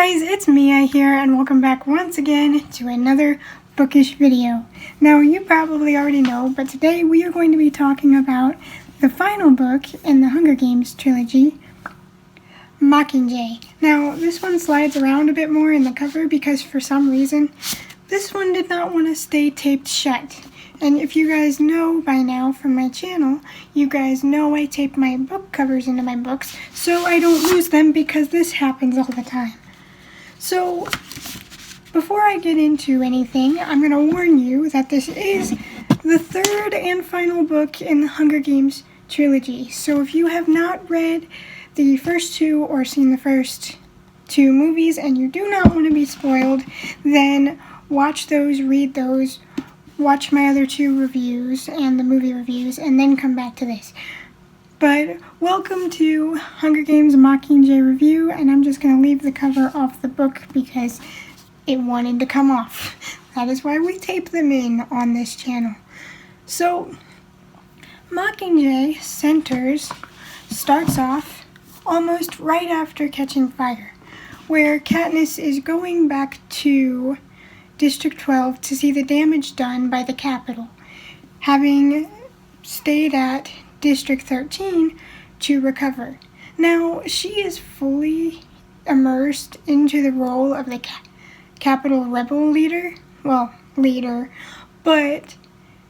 guys, it's Mia here and welcome back once again to another bookish video. Now you probably already know, but today we are going to be talking about the final book in the Hunger Games trilogy, Mockingjay. Now this one slides around a bit more in the cover because for some reason this one did not want to stay taped shut. And if you guys know by now from my channel, you guys know I tape my book covers into my books so I don't lose them because this happens all the time. So, before I get into anything, I'm going to warn you that this is the third and final book in the Hunger Games trilogy. So if you have not read the first two or seen the first two movies and you do not want to be spoiled, then watch those, read those, watch my other two reviews and the movie reviews, and then come back to this. But welcome to Hunger Games Mockingjay review, and I'm just going to leave the cover off the book because it wanted to come off. That is why we tape them in on this channel. So, Mockingjay starts off almost right after catching fire, where Katniss is going back to District 12 to see the damage done by the Capitol, having stayed at District 13 to recover. Now, she is fully immersed into the role of the Capitol rebel leader, but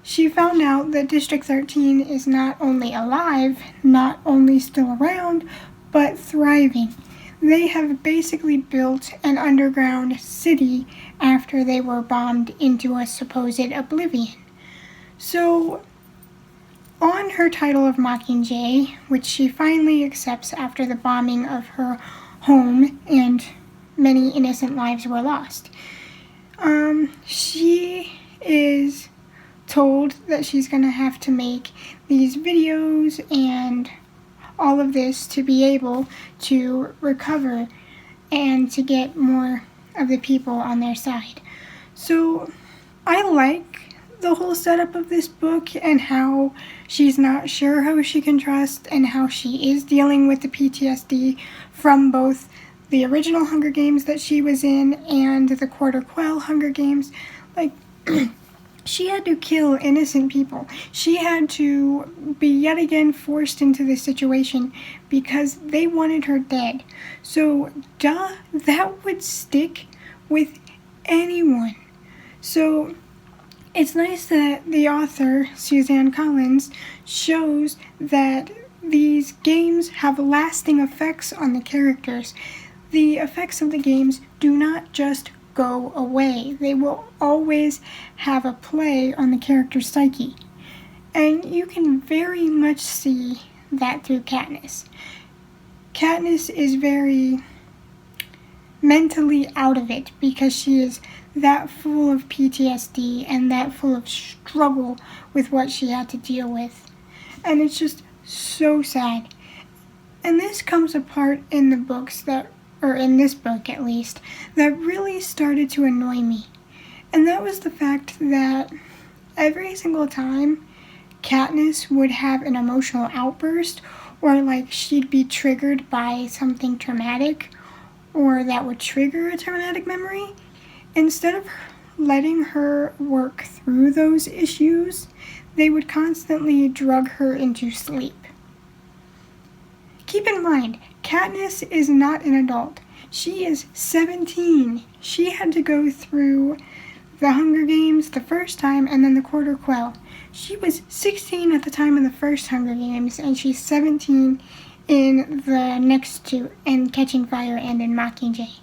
she found out that District 13 is not only alive, not only still around, but thriving. They have basically built an underground city after they were bombed into a supposed oblivion. So, on her title of Mockingjay, which she finally accepts after the bombing of her home and many innocent lives were lost, she is told that she's going to have to make these videos and all of this to be able to recover and to get more of the people on their side. So I like the whole setup of this book and how she's not sure who she can trust and how she is dealing with the PTSD from both the original Hunger Games that she was in and the Quarter Quell Hunger Games. She had to kill innocent people. She had to be yet again forced into this situation because they wanted her dead. So, that would stick with anyone. So, it's nice that the author, Suzanne Collins, shows that these games have lasting effects on the characters. The effects of the games do not just go away. They will always have a play on the character's psyche. And you can very much see that through Katniss. Katniss is very mentally out of it because she is that full of PTSD and that full of struggle with what she had to deal with. And it's just so sad. And this comes apart in the books or in this book at least, that really started to annoy me. And that was the fact that every single time Katniss would have an emotional outburst, or like she'd be triggered by something traumatic, or that would trigger a traumatic memory, instead of letting her work through those issues, they would constantly drug her into sleep. Keep in mind, Katniss is not an adult. She is 17. She had to go through the Hunger Games the first time and then the Quarter Quell. She was 16 at the time of the first Hunger Games, and she's 17 in the next two, in Catching Fire and in Mockingjay.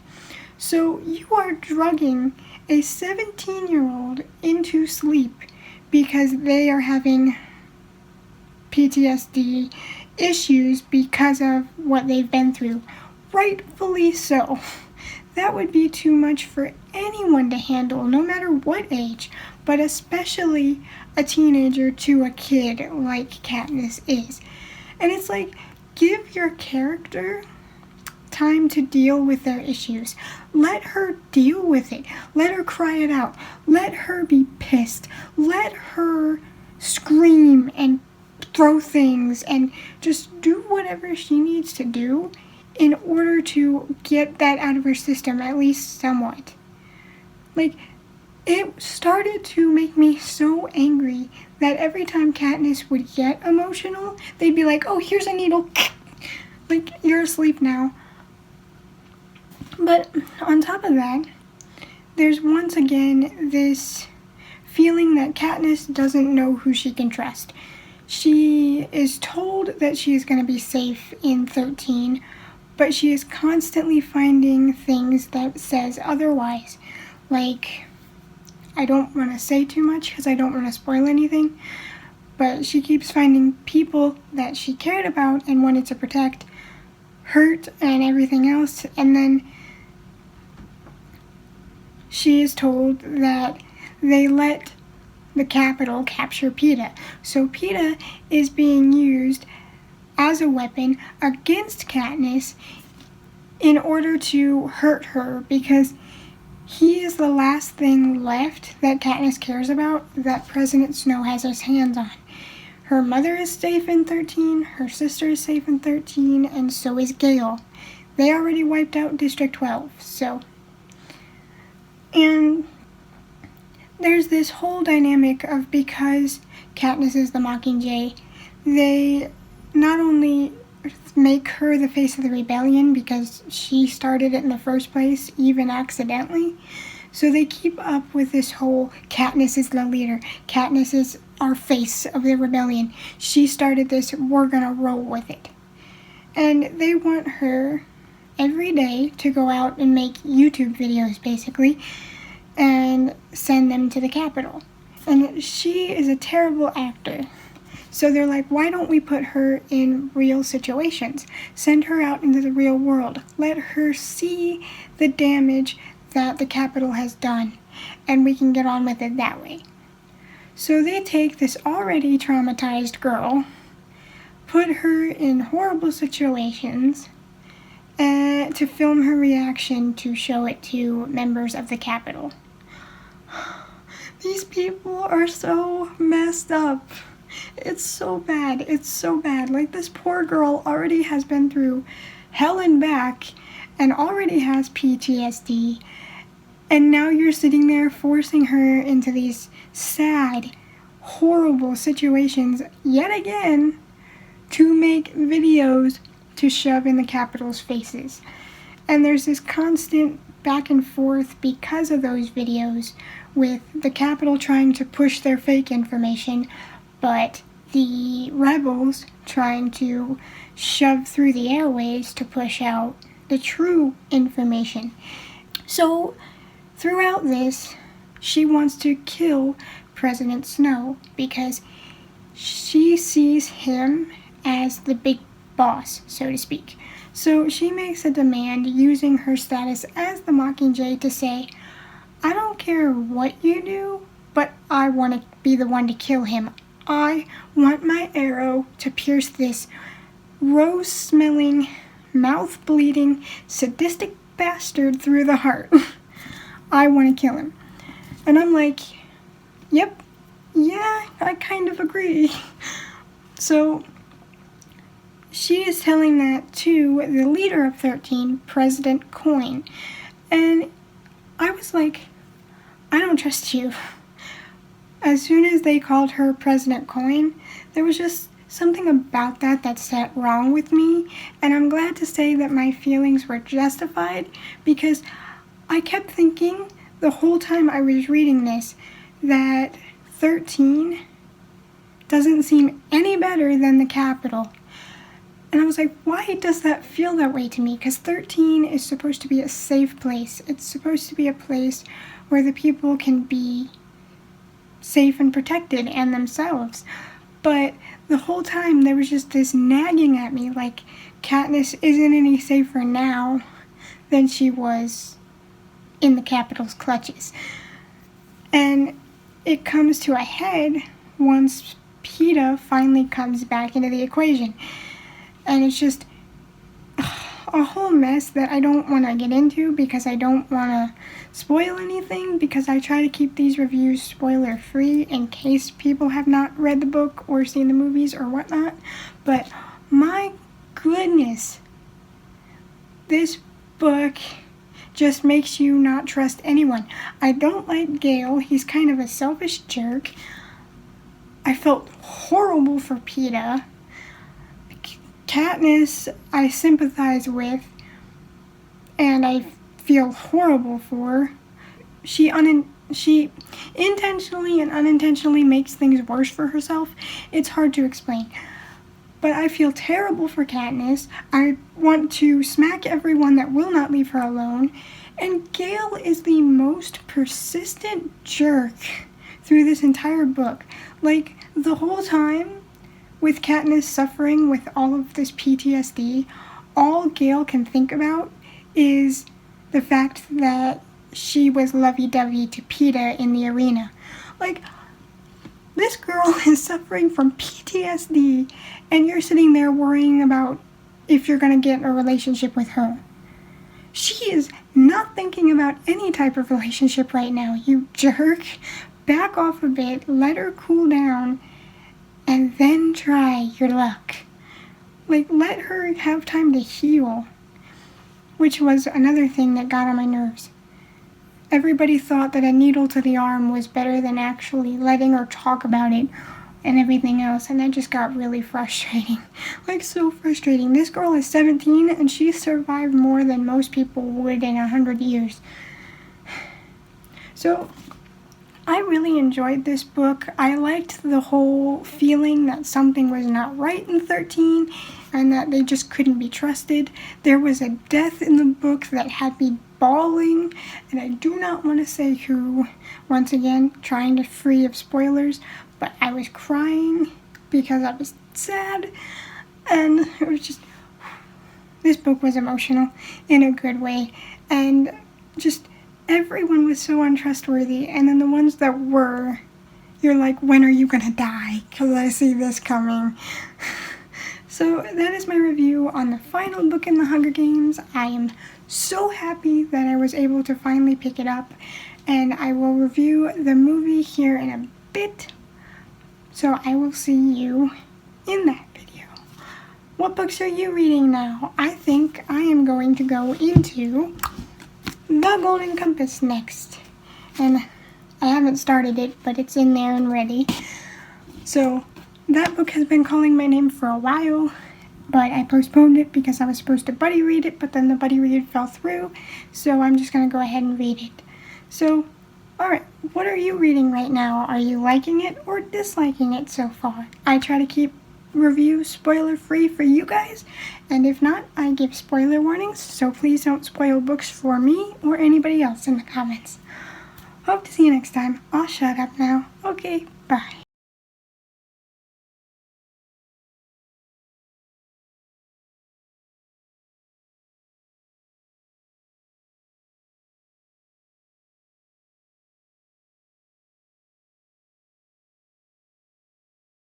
So you are drugging a 17-year-old into sleep because they are having PTSD issues because of what they've been through. Rightfully so. That would be too much for anyone to handle, no matter what age, but especially a teenager to a kid like Katniss is. And it's like, give your character time to deal with their issues. Let her deal with it. Let her cry it out. Let her be pissed. Let her scream and throw things and just do whatever she needs to do in order to get that out of her system, at least somewhat. Like, it started to make me so angry that every time Katniss would get emotional, they'd be like, oh, here's a needle. Like, you're asleep now. But on top of that, there's once again this feeling that Katniss doesn't know who she can trust. She is told that she is going to be safe in 13, but she is constantly finding things that says otherwise. Like, I don't want to say too much because I don't want to spoil anything, but she keeps finding people that she cared about and wanted to protect hurt and everything else, and then she is told that they let the Capitol capture Peeta. So Peeta is being used as a weapon against Katniss in order to hurt her, because he is the last thing left that Katniss cares about that President Snow has his hands on. Her mother is safe in 13, her sister is safe in 13, and so is Gale. They already wiped out District 12, so... And there's this whole dynamic of, because Katniss is the Mockingjay, they not only make her the face of the rebellion because she started it in the first place, even accidentally, so they keep up with this whole Katniss is the leader, Katniss is our face of the rebellion, she started this, we're gonna roll with it. And they want her every day to go out and make YouTube videos, basically, and send them to the Capitol. And she is a terrible actor. So they're like, why don't we put her in real situations? Send her out into the real world. Let her see the damage that the Capitol has done, and we can get on with it that way. So they take this already traumatized girl, put her in horrible situations, to film her reaction to show it to members of the Capitol. These people are so messed up. It's so bad. It's so bad. Like, this poor girl already has been through hell and back and already has PTSD. And now you're sitting there forcing her into these sad, horrible situations yet again to make videos to shove in the Capitol's faces. And there's this constant back and forth because of those videos, with the Capitol trying to push their fake information, but the rebels trying to shove through the airways to push out the true information. So throughout this, she wants to kill President Snow because she sees him as the big boss, so to speak. So she makes a demand using her status as the Mockingjay to say, I don't care what you do, but I want to be the one to kill him. I want my arrow to pierce this rose-smelling, mouth-bleeding, sadistic bastard through the heart. I want to kill him. And I'm like, yep, yeah, I kind of agree. So she is telling that to the leader of 13, President Coin. And I was like, I don't trust you. As soon as they called her President Coin, there was just something about that sat wrong with me. And I'm glad to say that my feelings were justified, because I kept thinking the whole time I was reading this that 13 doesn't seem any better than the Capitol. And I was like, why does that feel that way to me? Because 13 is supposed to be a safe place. It's supposed to be a place where the people can be safe and protected and themselves. But the whole time there was just this nagging at me, like Katniss isn't any safer now than she was in the Capitol's clutches. And it comes to a head once Peeta finally comes back into the equation. And it's just a whole mess that I don't want to get into because I don't want to spoil anything, because I try to keep these reviews spoiler free in case people have not read the book or seen the movies or whatnot. But my goodness, this book just makes you not trust anyone. I don't like Gale. He's kind of a selfish jerk. I felt horrible for PETA. Katniss, I sympathize with, and I feel horrible for. She intentionally and unintentionally makes things worse for herself. It's hard to explain. But I feel terrible for Katniss. I want to smack everyone that will not leave her alone. And Gale is the most persistent jerk through this entire book. Like, the whole time, with Katniss suffering with all of this PTSD, all Gale can think about is the fact that she was lovey-dovey to PETA in the arena. Like, this girl is suffering from PTSD, and you're sitting there worrying about if you're going to get a relationship with her. She is not thinking about any type of relationship right now. You jerk. Back off a bit, let her cool down, and then try your luck. Like, let her have time to heal, which was another thing that got on my nerves. Everybody thought that a needle to the arm was better than actually letting her talk about it and everything else, and that just got really frustrating. Like, so frustrating. This girl is 17, and she survived more than most people would in 100 years. So, I really enjoyed this book. I liked the whole feeling that something was not right in 13 and that they just couldn't be trusted. There was a death in the book that had me bawling, and I do not want to say who, once again, trying to free of spoilers, but I was crying because I was sad, and it was just, this book was emotional in a good way, and just everyone was so untrustworthy, and then the ones that were, you're like, when are you gonna die? Because I see this coming. So that is my review on the final book in the Hunger Games. I am so happy that I was able to finally pick it up, and I will review the movie here in a bit. So I will see you in that video. What books are you reading now? I think I am going to go into The Golden Compass next. And I haven't started it, but it's in there and ready. So that book has been calling my name for a while, but I postponed it because I was supposed to buddy read it, but then the buddy read fell through, so I'm just going to go ahead and read it. So, alright, what are you reading right now? Are you liking it or disliking it so far? I try to keep reviews spoiler-free for you guys, and if not, I give spoiler warnings, so please don't spoil books for me or anybody else in the comments. Hope to see you next time. I'll shut up now. Okay, bye.